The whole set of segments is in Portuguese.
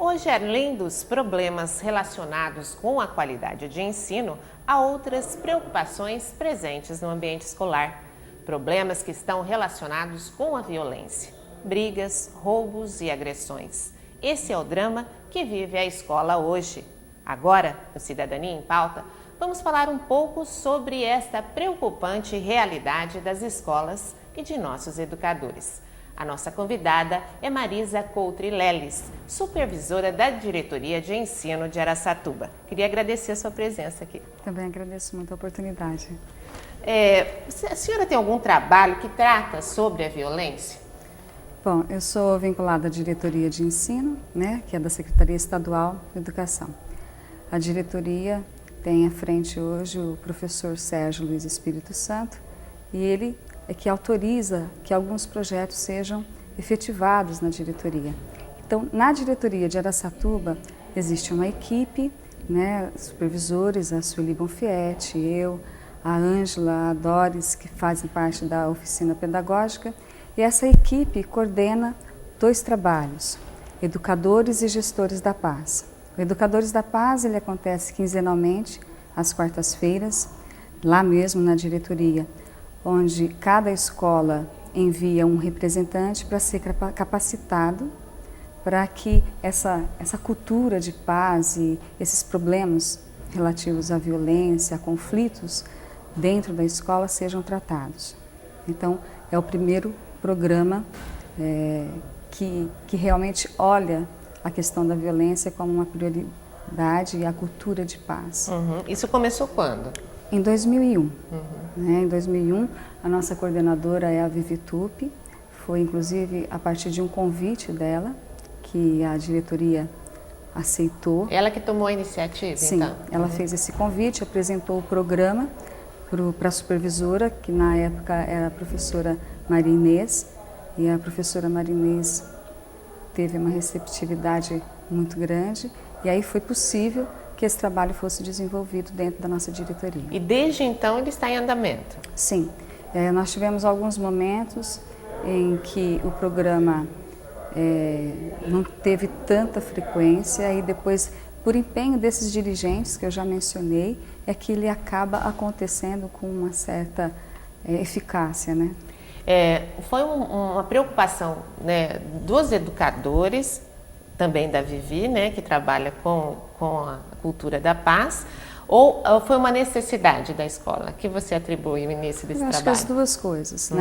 Hoje, além dos problemas relacionados com a qualidade de ensino, há outras preocupações presentes no ambiente escolar. Problemas que estão relacionados com a violência, brigas, roubos e agressões. Esse é o drama que vive a escola hoje. Agora, no Cidadania em Pauta, vamos falar um pouco sobre esta preocupante realidade das escolas e de nossos educadores. A nossa convidada é Marisa Coutri Leles, supervisora da Diretoria de Ensino de Araçatuba. Queria agradecer a sua presença aqui. Também agradeço muito a oportunidade. A senhora tem algum trabalho que trata sobre a violência? Bom, eu sou vinculada à Diretoria de Ensino, que é da Secretaria Estadual de Educação. A diretoria tem à frente hoje o professor Sérgio Luiz Espírito Santo e ele é que autoriza que alguns projetos sejam efetivados na diretoria. Então, na diretoria de Araçatuba existe uma equipe, supervisores, a Sueli Bonfietti, eu, a Ângela, a Doris, que fazem parte da oficina pedagógica, e essa equipe coordena 2 trabalhos, Educadores e Gestores da Paz. O Educadores da Paz ele acontece quinzenalmente, às quartas-feiras, lá mesmo na diretoria, onde cada escola envia um representante para ser capacitado para que essa cultura de paz e esses problemas relativos à violência, a conflitos dentro da escola sejam tratados. Então, é o primeiro programa que realmente olha a questão da violência como uma prioridade e a cultura de paz. Isso começou quando? Em 2001. Em 2001, a nossa coordenadora é a Vivi Tupi. Foi, inclusive, a partir de um convite dela, que a diretoria aceitou. Ela que tomou a iniciativa, Sim, então? Ela fez esse convite, apresentou o programa para a supervisora, que na época era a professora Maria Inês, e a professora Maria Inês teve uma receptividade muito grande, e aí foi possível que esse trabalho fosse desenvolvido dentro da nossa diretoria. E desde então ele está em andamento? Sim, nós tivemos alguns momentos em que o programa não teve tanta frequência e depois, por empenho desses dirigentes que eu já mencionei, é que ele acaba acontecendo com uma certa eficácia, Foi uma preocupação dos educadores, também da Vivi, que trabalha com a cultura da paz, ou foi uma necessidade da escola? Que você atribui o início desse trabalho? Acho que as duas coisas,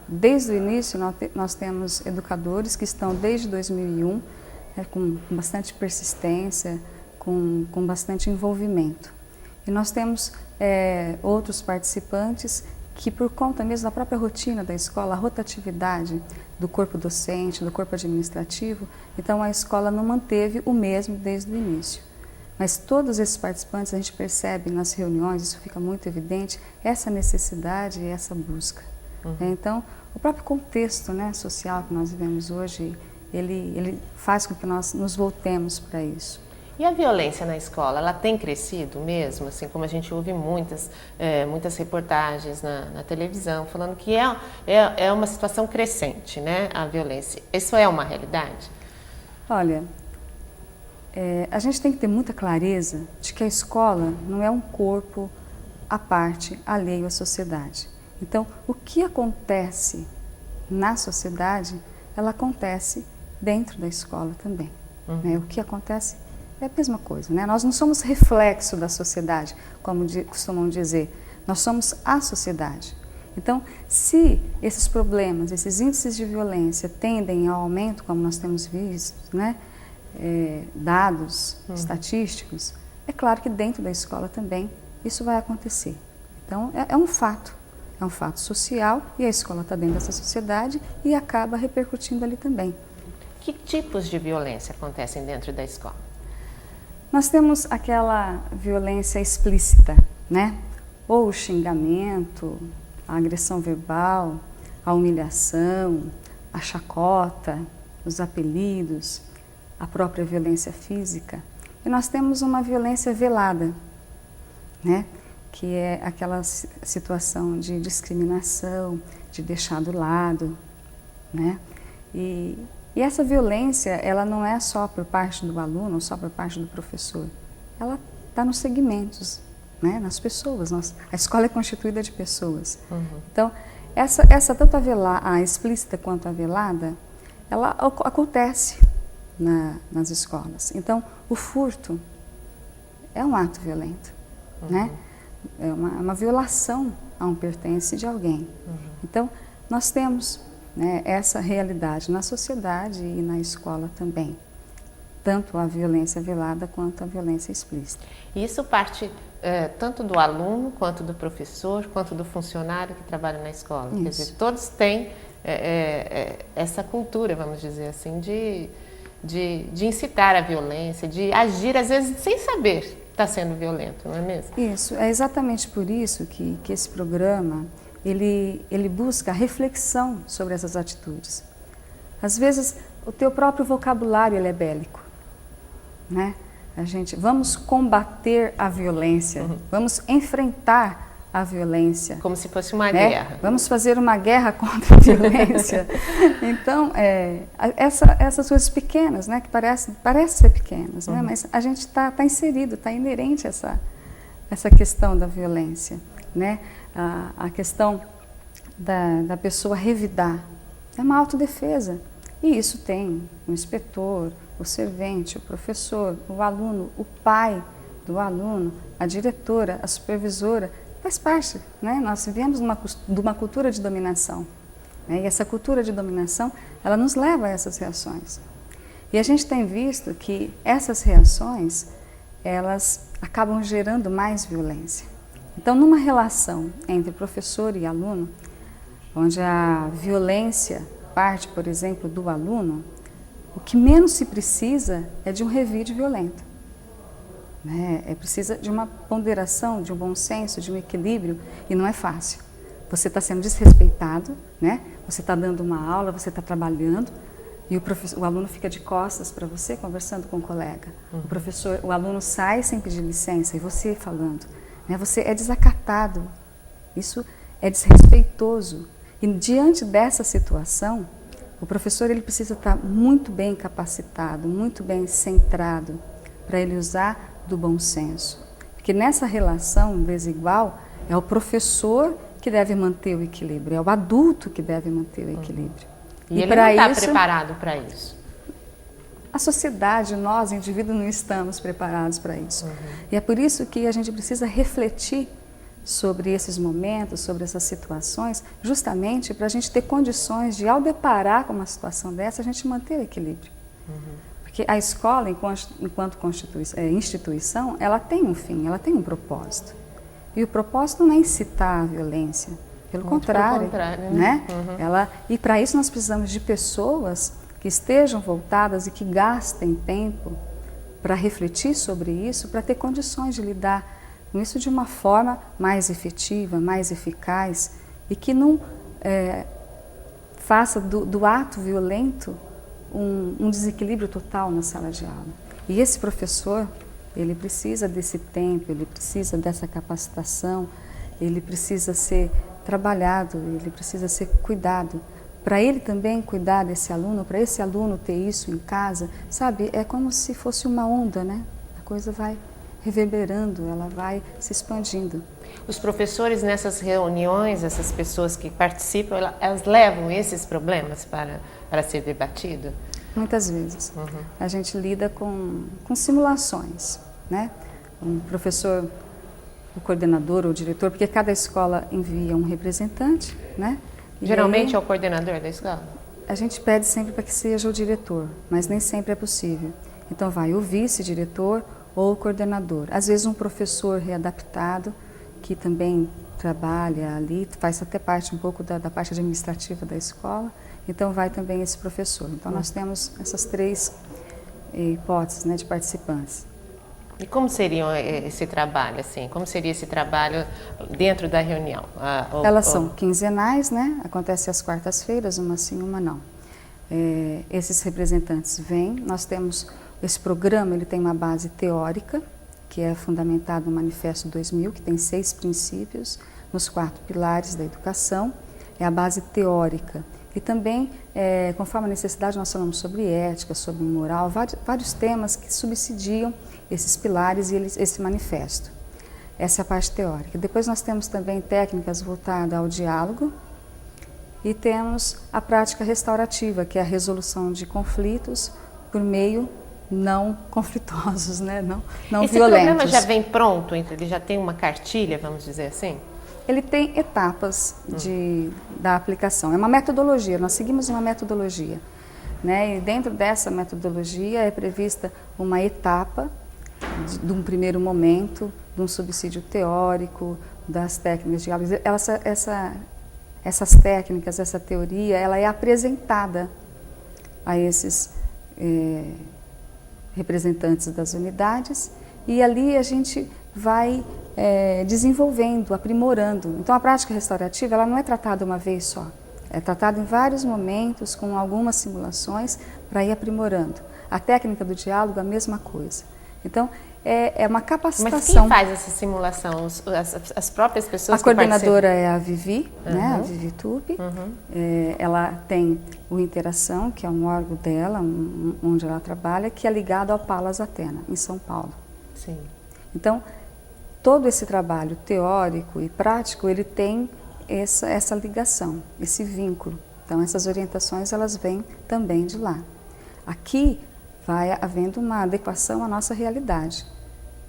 Desde o início, nós temos educadores que estão desde 2001, com bastante persistência, com bastante envolvimento. E nós temos outros participantes que, por conta mesmo da própria rotina da escola, a rotatividade do corpo docente, do corpo administrativo, então a escola não manteve o mesmo desde o início. Mas todos esses participantes, a gente percebe nas reuniões, isso fica muito evidente, essa necessidade e essa busca. Então, o próprio contexto social que nós vivemos hoje, ele faz com que nós nos voltemos para isso. E a violência na escola, ela tem crescido mesmo? Assim como a gente ouve muitas reportagens na televisão falando que é uma situação crescente, a violência. Isso é uma realidade? Olha, a gente tem que ter muita clareza de que a escola não é um corpo à parte, alheio à sociedade. Então, o que acontece na sociedade, ela acontece dentro da escola também. O que acontece é a mesma coisa. Nós não somos reflexo da sociedade, como costumam dizer. Nós somos a sociedade. Então, se esses problemas, esses índices de violência tendem ao aumento, como nós temos visto, dados estatísticos, é claro que dentro da escola também isso vai acontecer. Então, é um fato. É um fato social e a escola está dentro dessa sociedade e acaba repercutindo ali também. Que tipos de violência acontecem dentro da escola? Nós temos aquela violência explícita, Ou o xingamento, a agressão verbal, a humilhação, a chacota, os apelidos, a própria violência física. E nós temos uma violência velada, que é aquela situação de discriminação, de deixar do lado, E E essa violência, ela não é só por parte do aluno, só por parte do professor. Ela está nos segmentos, né? Nas pessoas. A escola é constituída de pessoas. Então, essa tanto a explícita quanto a velada, ela acontece nas escolas. Então, o furto é um ato violento, né? É uma violação a um pertence de alguém. Então, nós temos, né, essa realidade na sociedade e na escola também. Tanto a violência velada quanto a violência explícita. E isso parte tanto do aluno, quanto do professor, quanto do funcionário que trabalha na escola. Quer dizer, todos têm essa cultura, vamos dizer assim, de incitar a violência, de agir, às vezes, sem saber que está sendo violento, não é mesmo? Isso, é exatamente por isso que esse programa, ele busca a reflexão sobre essas atitudes. Às vezes, o teu próprio vocabulário ele é bélico, né? Vamos combater a violência, vamos enfrentar a violência. Como se fosse uma guerra. Vamos fazer uma guerra contra a violência. Então, essas coisas pequenas, né, que parecem ser pequenas, né, mas a gente está inserido, está inerente a essa questão da violência, né? A questão da pessoa revidar. É uma autodefesa. E isso tem o inspetor, o servente, o professor, o aluno, o pai do aluno, a diretora, a supervisora, faz parte, né? Nós vivemos de uma cultura de dominação, né? E essa cultura de dominação, ela nos leva a essas reações. E a gente tem visto que essas reações, elas acabam gerando mais violência. Então, numa relação entre professor e aluno, onde a violência parte, por exemplo, do aluno, o que menos se precisa é de um revide violento. Precisa de uma ponderação, de um bom senso, de um equilíbrio, e não é fácil. Você está sendo desrespeitado, né? Você está dando uma aula, você está trabalhando, e o aluno fica de costas para você, conversando com o colega. O aluno sai sem pedir licença, e você falando. Né? Você é desacatado, isso é desrespeitoso. E diante dessa situação, o professor ele precisa estar muito bem capacitado, muito bem centrado, para ele usar do bom senso. Porque nessa relação desigual, é o professor que deve manter o equilíbrio, é o adulto que deve manter o equilíbrio. E ele não está preparado para isso. A sociedade, nós, indivíduos, não estamos preparados para isso. E é por isso que a gente precisa refletir sobre esses momentos, sobre essas situações, justamente para a gente ter condições de, ao deparar com uma situação dessa, a gente manter o equilíbrio. Porque a escola, enquanto instituição, ela tem um fim, ela tem um propósito. E o propósito não é incitar a violência, pelo contrário, né? E para isso nós precisamos de pessoas que estejam voltadas e que gastem tempo para refletir sobre isso, para ter condições de lidar com isso de uma forma mais efetiva, mais eficaz, e que não faça do ato violento um desequilíbrio total na sala de aula. E esse professor, ele precisa desse tempo, ele precisa dessa capacitação, ele precisa ser trabalhado, ele precisa ser cuidado. Para ele também cuidar desse aluno, para esse aluno ter isso em casa, sabe? É como se fosse uma onda, né? A coisa vai reverberando, ela vai se expandindo. Os professores nessas reuniões, essas pessoas que participam, elas levam esses problemas para ser debatido? Muitas vezes. A gente lida com simulações, né? Um professor, o coordenador ou o diretor, porque cada escola envia um representante, né? E geralmente aí, é o coordenador da escola? A gente pede sempre para que seja o diretor, mas nem sempre é possível. Então vai o vice-diretor ou o coordenador. Às vezes um professor readaptado, que também trabalha ali, faz até parte um pouco da parte administrativa da escola, então vai também esse professor. Então nós temos essas três hipóteses, né, de participantes. E como seria esse trabalho, assim? Como seria esse trabalho dentro da reunião? Elas são quinzenais, né? Acontece às quartas-feiras, uma sim, uma não. Esses representantes vêm, nós temos esse programa, ele tem uma base teórica, que é fundamentado no Manifesto 2000, que tem 6 princípios, nos 4 pilares da educação. É a base teórica. E também, conforme a necessidade, nós falamos sobre ética, sobre moral, vários temas que subsidiam esses pilares e esse manifesto. Essa é a parte teórica. Depois nós temos também técnicas voltadas ao diálogo e temos a prática restaurativa, que é a resolução de conflitos por meio não conflitosos, né? não Esse violentos. Esse programa já vem pronto? Ele já tem uma cartilha, vamos dizer assim? Ele tem etapas da aplicação. É uma metodologia, nós seguimos uma metodologia, né? E dentro dessa metodologia é prevista uma etapa de um primeiro momento, de um subsídio teórico, das técnicas de diálogo. Essas técnicas, essa teoria, ela é apresentada a esses representantes das unidades e ali a gente vai desenvolvendo, aprimorando. Então a prática restaurativa ela não é tratada uma vez só, é tratada em vários momentos com algumas simulações para ir aprimorando. A técnica do diálogo a mesma coisa. Então é uma capacitação. Mas quem faz essa simulação? As próprias pessoas que participam? A coordenadora é a Vivi, né? A Vivi Tupi. Ela tem o Interação, que é um órgão dela, onde ela trabalha, que é ligado ao Palas Atena, em São Paulo. Sim. Então, todo esse trabalho teórico e prático, ele tem essa ligação, esse vínculo. Então, essas orientações, elas vêm também de lá. Aqui vai havendo uma adequação à nossa realidade.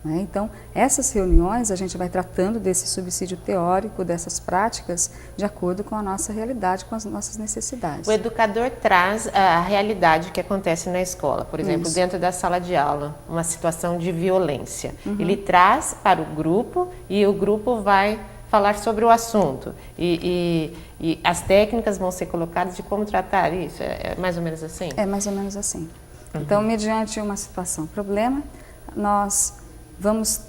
Né? Então, essas reuniões, a gente vai tratando desse subsídio teórico, dessas práticas, de acordo com a nossa realidade, com as nossas necessidades. O educador traz a realidade que acontece na escola, por exemplo, dentro da sala de aula, uma situação de violência. Ele traz para o grupo e o grupo vai falar sobre o assunto. E as técnicas vão ser colocadas de como tratar isso. É mais ou menos assim? É mais ou menos assim. Então, mediante uma situação, problema, nós vamos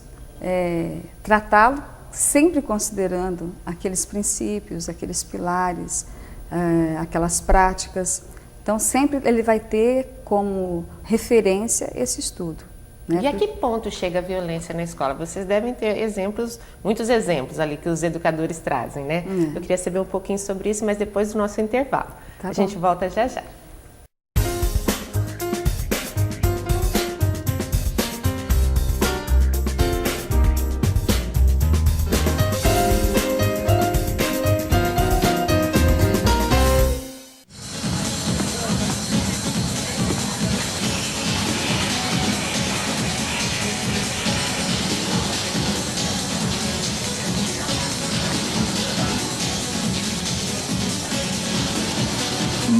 tratá-lo sempre considerando aqueles princípios, aqueles pilares, aquelas práticas. Então, sempre ele vai ter como referência esse estudo. Né? E a que ponto chega a violência na escola? Vocês devem ter exemplos, muitos exemplos ali que os educadores trazem, né? Eu queria saber um pouquinho sobre isso, mas depois do nosso intervalo. A gente volta já já.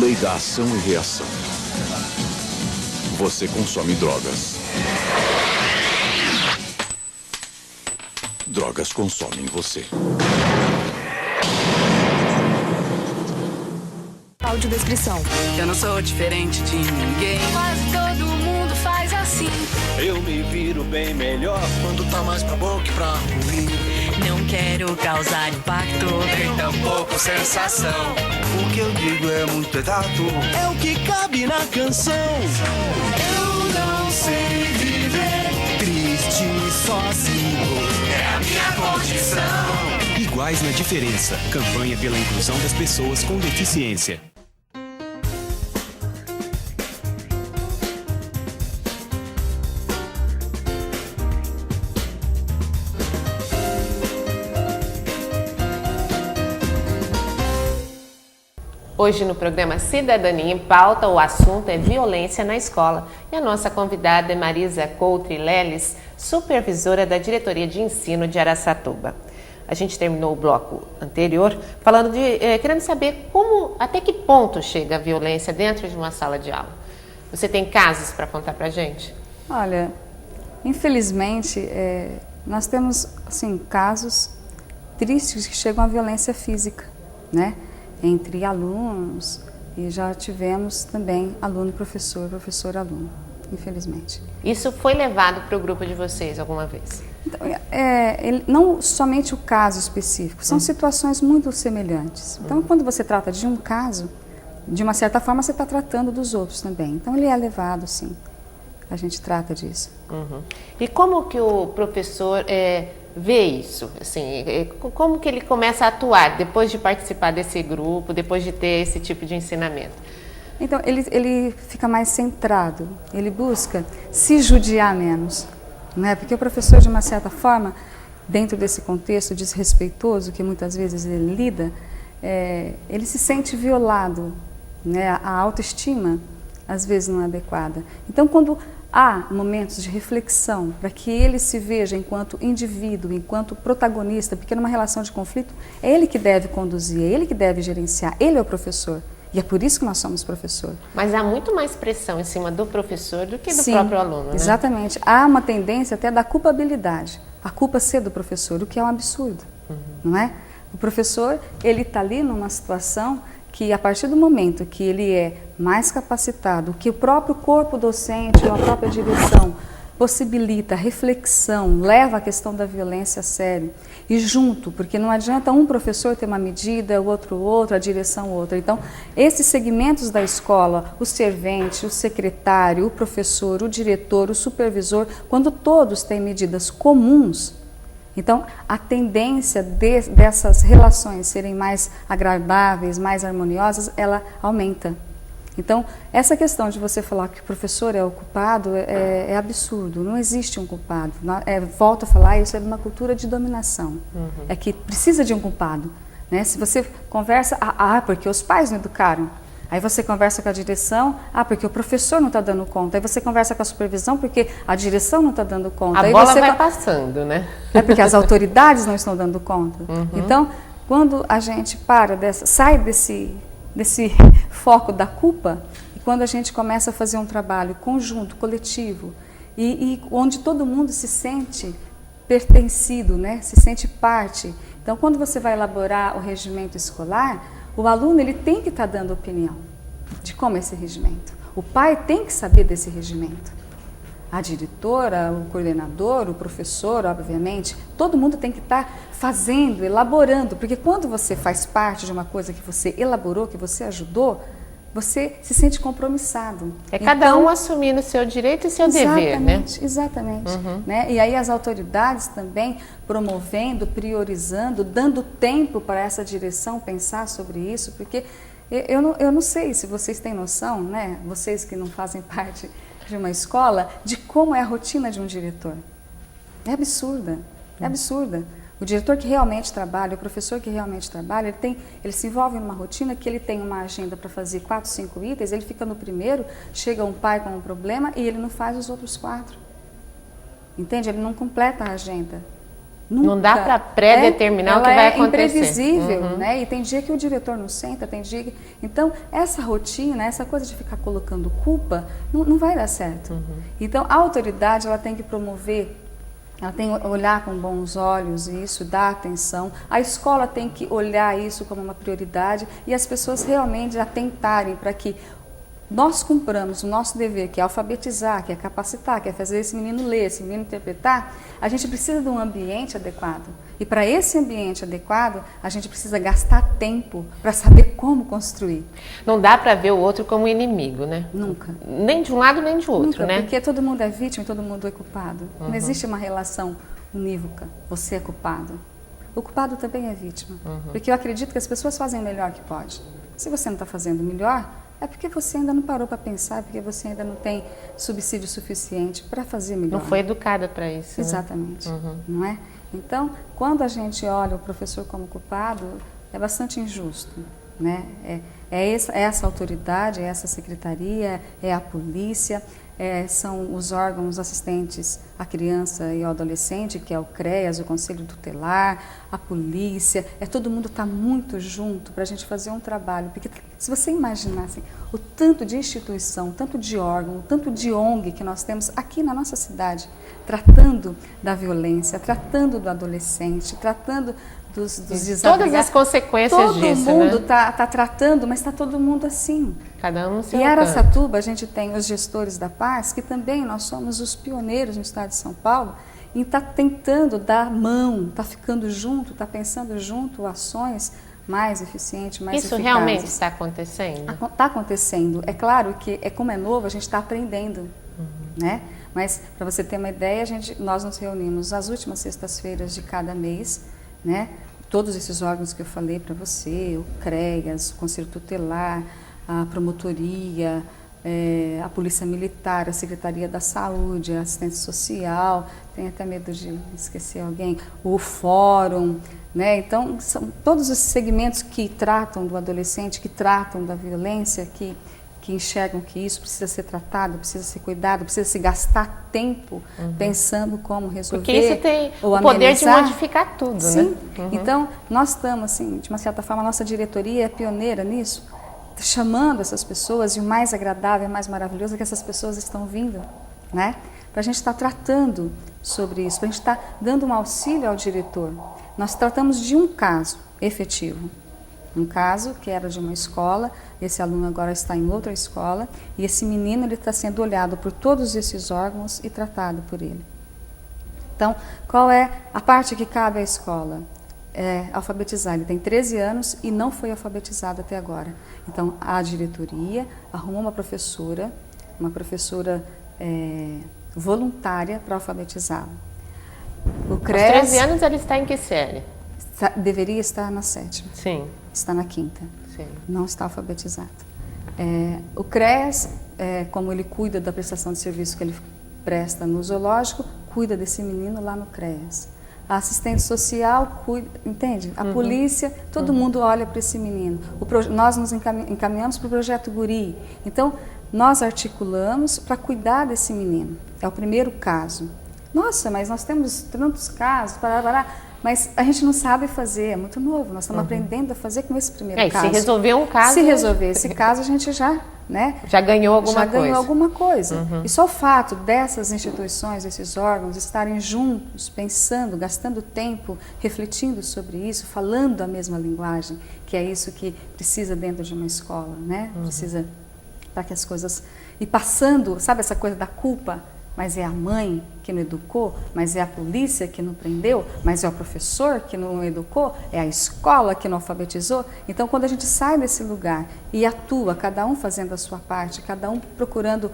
Lei da ação e reação. Você consome drogas. Drogas consomem você. Audiodescrição. Eu não sou diferente de ninguém. Quase todo mundo faz assim. Eu me viro bem melhor quando tá mais pra bom que pra ruim. Não quero causar impacto, Nem tampouco sensação. O que eu digo é muito exato. É o que cabe na canção. Eu não sei viver Triste sozinho. é a minha condição. Iguais na diferença. Campanha pela inclusão das pessoas com deficiência. Hoje no programa Cidadania em Pauta, o assunto é violência na escola. E a nossa convidada é Marisa Coutre Leles, supervisora da Diretoria de Ensino de Araçatuba. A gente terminou o bloco anterior falando querendo saber até que ponto chega a violência dentro de uma sala de aula. Você tem casos para contar para a gente? Olha, infelizmente, nós temos assim, casos tristes que chegam à violência física, né? Entre alunos, e já tivemos também aluno-professor, professor-aluno, infelizmente. Isso foi levado para o grupo de vocês alguma vez? Então, não somente o caso específico, são situações muito semelhantes. Então, quando você trata de um caso, de uma certa forma você está tratando dos outros também. Então, ele é levado, sim. a gente trata disso. E como que o professor vê isso? Assim, como que ele começa a atuar depois de participar desse grupo, depois de ter esse tipo de ensinamento? Então, ele fica mais centrado, ele busca se judiar menos, né? Porque o professor, de uma certa forma, dentro desse contexto desrespeitoso que muitas vezes ele lida, ele se sente violado, né? A autoestima, às vezes, não é adequada. Então, quando há momentos de reflexão para que ele se veja enquanto indivíduo, enquanto protagonista, porque numa relação de conflito é ele que deve conduzir, é ele que deve gerenciar, ele é o professor. E é por isso que nós somos professor. Mas há muito mais pressão em cima do professor do que do Sim, próprio aluno, né? Exatamente. Há uma tendência até da culpabilidade. A culpa ser do professor, o que é um absurdo, não é? O professor, ele está ali numa situação que, a partir do momento que ele é mais capacitado, que o próprio corpo docente ou a própria direção possibilita a reflexão, leva a questão da violência a sério. E junto, porque não adianta um professor ter uma medida, o outro outra, a direção outra. Então, esses segmentos da escola, o servente, o secretário, o professor, o diretor, o supervisor, quando todos têm medidas comuns, então a tendência dessas relações serem mais agradáveis, mais harmoniosas, ela aumenta. Então, essa questão de você falar que o professor é o culpado é absurdo, não existe um culpado. Volto a falar, isso é uma cultura de dominação, é que precisa de um culpado. Né? Se você conversa, porque os pais não educaram, aí você conversa com a direção, porque o professor não está dando conta, aí você conversa com a supervisão porque a direção não está dando conta. A bola vai passando, né? É porque as autoridades não estão dando conta. Então, quando a gente sai desse foco da culpa, e quando a gente começa a fazer um trabalho conjunto, coletivo, e onde todo mundo se sente pertencido, né? Se sente parte. Então, quando você vai elaborar o regimento escolar, o aluno ele tem que estar dando opinião de como é esse regimento. O pai tem que saber desse regimento. A diretora, o coordenador, o professor, obviamente, todo mundo tem que estar fazendo, elaborando, porque quando você faz parte de uma coisa que você elaborou, que você ajudou, você se sente compromissado. Cada um assumindo o seu direito e seu dever, né? Exatamente. Né? E aí as autoridades também promovendo, priorizando, dando tempo para essa direção pensar sobre isso, porque eu não sei se vocês têm noção, né? Vocês que não fazem parte de uma escola, de como é a rotina de um diretor. É absurda, é absurda. O diretor que realmente trabalha, o professor que realmente trabalha, ele se envolve numa rotina que ele tem uma agenda para fazer 4, 5 itens, ele fica no primeiro, chega um pai com um problema e ele não faz os outros 4. Entende? Ele não completa a agenda. Nunca. Não dá para pré-determinar o que vai acontecer. É imprevisível, né? E tem dia que o diretor não senta, tem dia que... Então, essa rotina, essa coisa de ficar colocando culpa, não vai dar certo. Então, a autoridade, ela tem que promover, ela tem que olhar com bons olhos isso, dar atenção. A escola tem que olhar isso como uma prioridade e as pessoas realmente atentarem para que nós cumpramos o nosso dever, que é alfabetizar, que é capacitar, que é fazer esse menino ler, esse menino interpretar. A gente precisa de um ambiente adequado. E para esse ambiente adequado, a gente precisa gastar tempo para saber como construir. Não dá para ver o outro como inimigo, né? Nunca. Nem de um lado, nem de outro, Nunca, né? Porque todo mundo é vítima e todo mundo é culpado. Não existe uma relação unívoca. Você é culpado. O culpado também é vítima. Porque eu acredito que as pessoas fazem o melhor que pode. Se você não está fazendo o melhor, é porque você ainda não parou para pensar, porque você ainda não tem subsídio suficiente para fazer melhor. Não foi educada para isso. Exatamente, não é? Então, quando a gente olha o professor como culpado, é bastante injusto, né? É essa autoridade, é essa secretaria, é a polícia, são os órgãos assistentes à criança e ao adolescente, que é o CREAS, o Conselho Tutelar, a polícia, todo mundo está muito junto para a gente fazer um trabalho. Porque se você imaginar assim, o tanto de instituição, tanto de órgão, tanto de ONG que nós temos aqui na nossa cidade, tratando da violência, tratando do adolescente, tratando dos desabrigados. Todas as consequências disso, todo mundo né? tá tratando, mas está todo mundo assim. Cada um no seu Em canto. Araçatuba, a gente tem os gestores da paz, que também nós somos os pioneiros no estado de São Paulo, em estar tentando dar mão, está ficando junto, está pensando junto ações mais eficientes, mais Isso eficazes. realmente está acontecendo? Está acontecendo. É claro que, como é novo, a gente está aprendendo. né? Mas, para você ter uma ideia, nós nos reunimos às últimas sextas-feiras de cada mês, né? Todos esses órgãos que eu falei para você, o CREAS, o Conselho Tutelar, a Promotoria, a Polícia Militar, a Secretaria da Saúde, a Assistência Social, tenho até medo de esquecer alguém, o Fórum, né? Então, são todos os segmentos que tratam do adolescente, que tratam da violência, que enxergam que isso precisa ser tratado, precisa ser cuidado, precisa se gastar tempo pensando como resolver. Porque isso tem ou o poder de amenizar. modificar tudo, Sim. né? Então, nós estamos, assim, de uma certa forma, a nossa diretoria é pioneira nisso, chamando essas pessoas, e o mais agradável, o mais maravilhoso é que essas pessoas estão vindo, né? Para a gente estar tratando sobre isso, para a gente estar dando um auxílio ao diretor. Nós tratamos de um caso efetivo. Um caso que era de uma escola, esse aluno agora está em outra escola, e esse menino ele está sendo olhado por todos esses órgãos e tratado por ele. Então, qual é a parte que cabe à escola? É alfabetizar. Ele tem 13 anos e não foi alfabetizado até agora. Então, a diretoria arrumou uma professora voluntária para alfabetizá-lo. Aos 13 anos ele está em que série? Deveria estar na 7ª. Sim. Está na 5ª. Sim. Não está alfabetizado. O CREAS, como ele cuida da prestação de serviço que ele presta no zoológico, cuida desse menino lá no CREAS. A assistente social cuida, entende? A polícia, todo mundo olha para esse menino. Nós nos encaminhamos para o projeto Guri. Então, nós articulamos para cuidar desse menino. É o primeiro caso. Nossa, mas nós temos tantos casos, mas a gente não sabe fazer, é muito novo. Nós estamos aprendendo a fazer com esse primeiro caso. Se resolver um caso... Se resolver esse caso, a gente já... Né? Já ganhou alguma coisa. E só o fato dessas instituições, desses órgãos estarem juntos, pensando, gastando tempo, refletindo sobre isso, falando a mesma linguagem, que é isso que precisa dentro de uma escola, né? Precisa para que as coisas... E passando, sabe essa coisa da culpa? Mas é a mãe que não educou, mas é a polícia que não prendeu, mas é o professor que não educou, é a escola que não alfabetizou. Então, quando a gente sai desse lugar e atua, cada um fazendo a sua parte, cada um procurando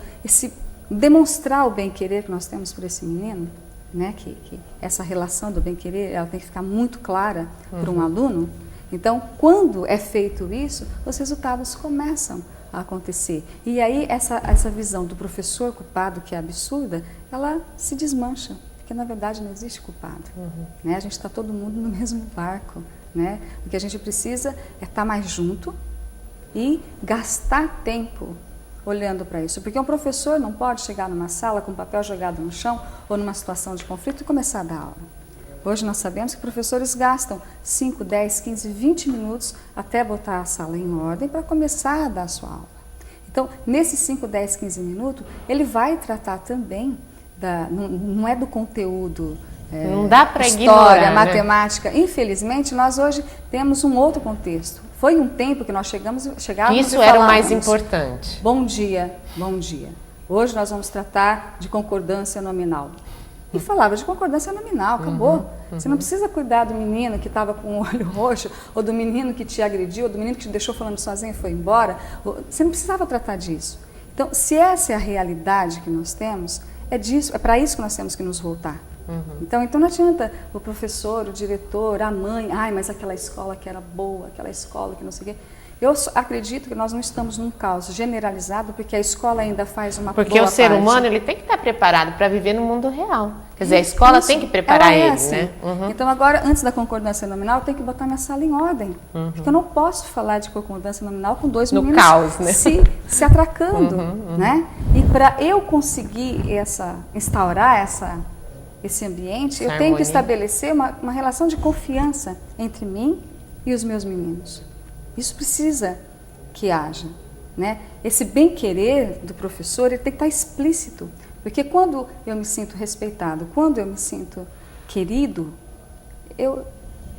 demonstrar o bem-querer que nós temos por esse menino, né? Que essa relação do bem-querer, ela tem que ficar muito clara para um aluno. Então, quando é feito isso, os resultados começam a acontecer. E aí essa visão do professor culpado, que é absurda, ela se desmancha, porque na verdade não existe culpado. Né? A gente está todo mundo no mesmo barco. Né? O que a gente precisa é estar mais junto e gastar tempo olhando para isso. Porque um professor não pode chegar numa sala com papel jogado no chão ou numa situação de conflito e começar a dar aula. Hoje nós sabemos que professores gastam 5, 10, 15, 20 minutos até botar a sala em ordem para começar a dar a sua aula. Então, nesses 5, 10, 15 minutos, ele vai tratar também, não é do conteúdo, não dá para história, ignorar, matemática. Né? Infelizmente, nós hoje temos um outro contexto. Foi um tempo que nós chegávamos isso era o mais importante. Bom dia, bom dia. Hoje nós vamos tratar de concordância nominal. E falava de concordância nominal, acabou. Você não precisa cuidar do menino que estava com o olho roxo, ou do menino que te agrediu, ou do menino que te deixou falando sozinho e foi embora. Você não precisava tratar disso. Então, se essa é a realidade que nós temos, é para isso que nós temos que nos voltar. Então não adianta o professor, o diretor, a mãe, mas aquela escola que era boa, aquela escola que não sei o quê. Eu acredito que nós não estamos num caos generalizado, porque a escola ainda faz uma boa parte. Porque o ser humano ele tem que estar preparado para viver no mundo real. Quer dizer, a escola tem que preparar ele, assim. né? Então agora, antes da concordância nominal, eu tenho que botar minha sala em ordem. Porque eu não posso falar de concordância nominal com dois meninos caos, né? se atracando. Né? E para eu conseguir instaurar esse ambiente, eu tenho que estabelecer uma relação de confiança entre mim e os meus meninos. Isso precisa que haja, né? Esse bem-querer do professor, ele tem que estar explícito, porque quando eu me sinto respeitado, quando eu me sinto querido, eu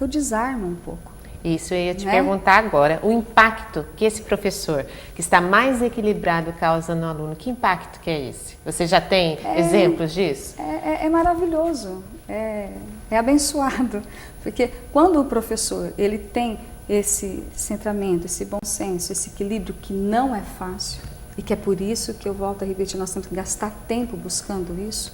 desarmo um pouco. Isso, eu ia te perguntar agora, o impacto que esse professor, que está mais equilibrado, causa no aluno, que impacto que é esse? Você já tem exemplos disso? É maravilhoso, é abençoado, porque quando o professor, ele tem esse centramento, esse bom senso, esse equilíbrio que não é fácil, E que é por isso que eu volto a repetir, nós temos que gastar tempo buscando isso.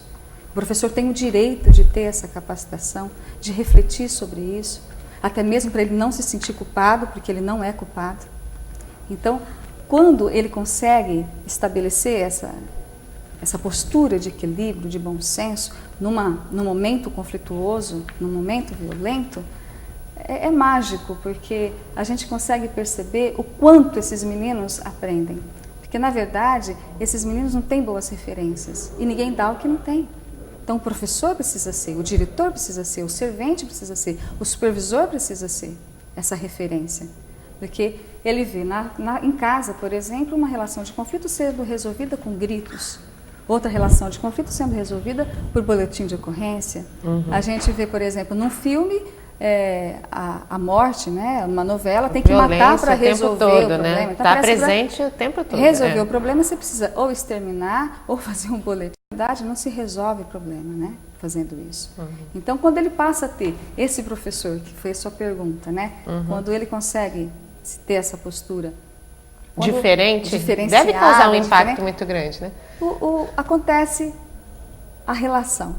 O professor tem o direito de ter essa capacitação, de refletir sobre isso, até mesmo para ele não se sentir culpado, porque ele não é culpado. Então, quando ele consegue estabelecer essa postura de equilíbrio, de bom senso, num momento conflituoso, num momento violento, é mágico, porque a gente consegue perceber o quanto esses meninos aprendem. Porque, na verdade, esses meninos não têm boas referências e ninguém dá o que não tem. Então, o professor precisa ser, o diretor precisa ser, o servente precisa ser, o supervisor precisa ser essa referência. Porque ele vê em casa, por exemplo, uma relação de conflito sendo resolvida com gritos, outra relação de conflito sendo resolvida por boletim de ocorrência. A gente vê, por exemplo, num filme, a morte, né? Uma novela, tem que matar para resolver o problema. Né? Então, está presente o tempo todo. Resolver o problema, você precisa ou exterminar ou fazer um boletim. Na verdade, não se resolve o problema, né? Fazendo isso. Então, quando ele passa a ter esse professor, que foi a sua pergunta, né? Quando ele consegue ter essa postura diferente, deve causar um impacto muito grande, né? Acontece a relação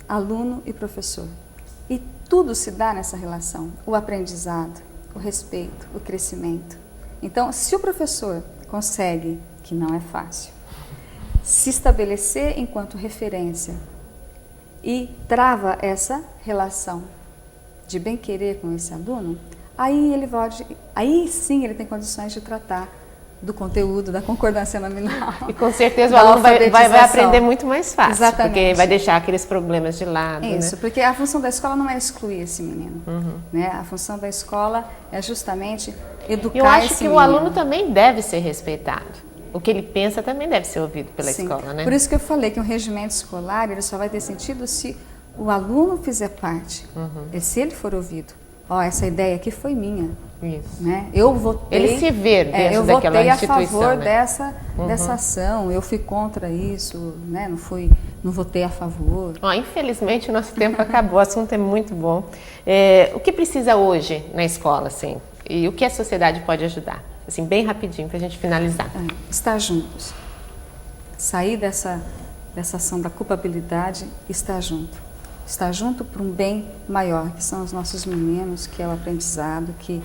aluno e professor. E tudo se dá nessa relação, o aprendizado, o respeito, o crescimento. Então, se o professor consegue, que não é fácil, se estabelecer enquanto referência e trava essa relação de bem-querer com esse aluno, aí sim ele tem condições de tratar do conteúdo, da concordância nominal. E com certeza o aluno vai aprender muito mais fácil. Exatamente. Porque vai deixar aqueles problemas de lado. Isso, né? Porque a função da escola não é excluir esse menino. Né? A função da escola é justamente educar esse menino. Eu acho que o aluno também deve ser respeitado. O que ele pensa também deve ser ouvido pela escola, né? Por isso que eu falei que um regimento escolar ele só vai ter sentido se o aluno fizer parte, e se ele for ouvido. Essa ideia aqui foi minha. Isso. Né? Eu votei. Ele se ver dentro daquela instituição. Eu votei a favor, né? dessa ação. Eu fui contra isso, né? Não votei a favor. Infelizmente o nosso tempo acabou. O assunto é muito bom. O que precisa hoje na escola, assim? E o que a sociedade pode ajudar? Assim, bem rapidinho para a gente finalizar. Estar juntos. Sair dessa ação da culpabilidade e estar junto. Estar junto para um bem maior, que são os nossos meninos, que é o aprendizado, que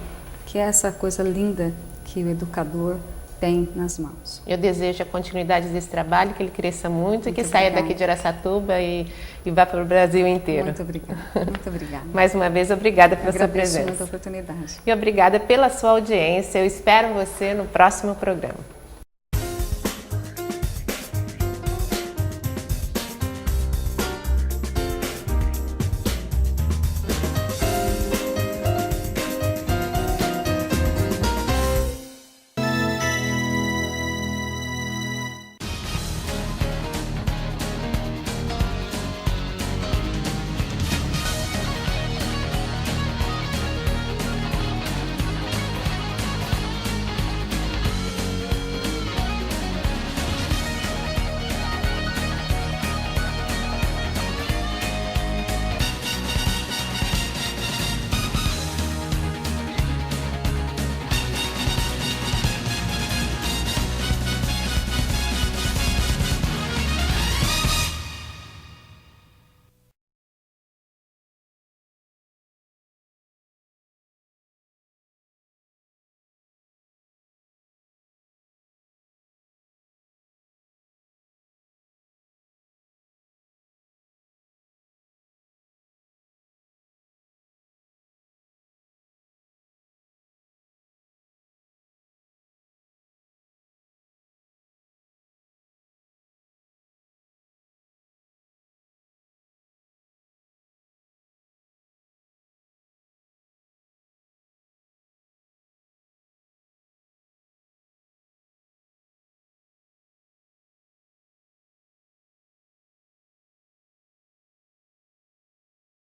é essa coisa linda que o educador tem nas mãos. Eu desejo a continuidade desse trabalho, que ele cresça muito e que saia daqui de Araçatuba e vá para o Brasil inteiro. Muito obrigada. Muito obrigada. Mais uma vez, obrigada pela sua presença. Agradeço muito a oportunidade. E obrigada pela sua audiência. Eu espero você no próximo programa.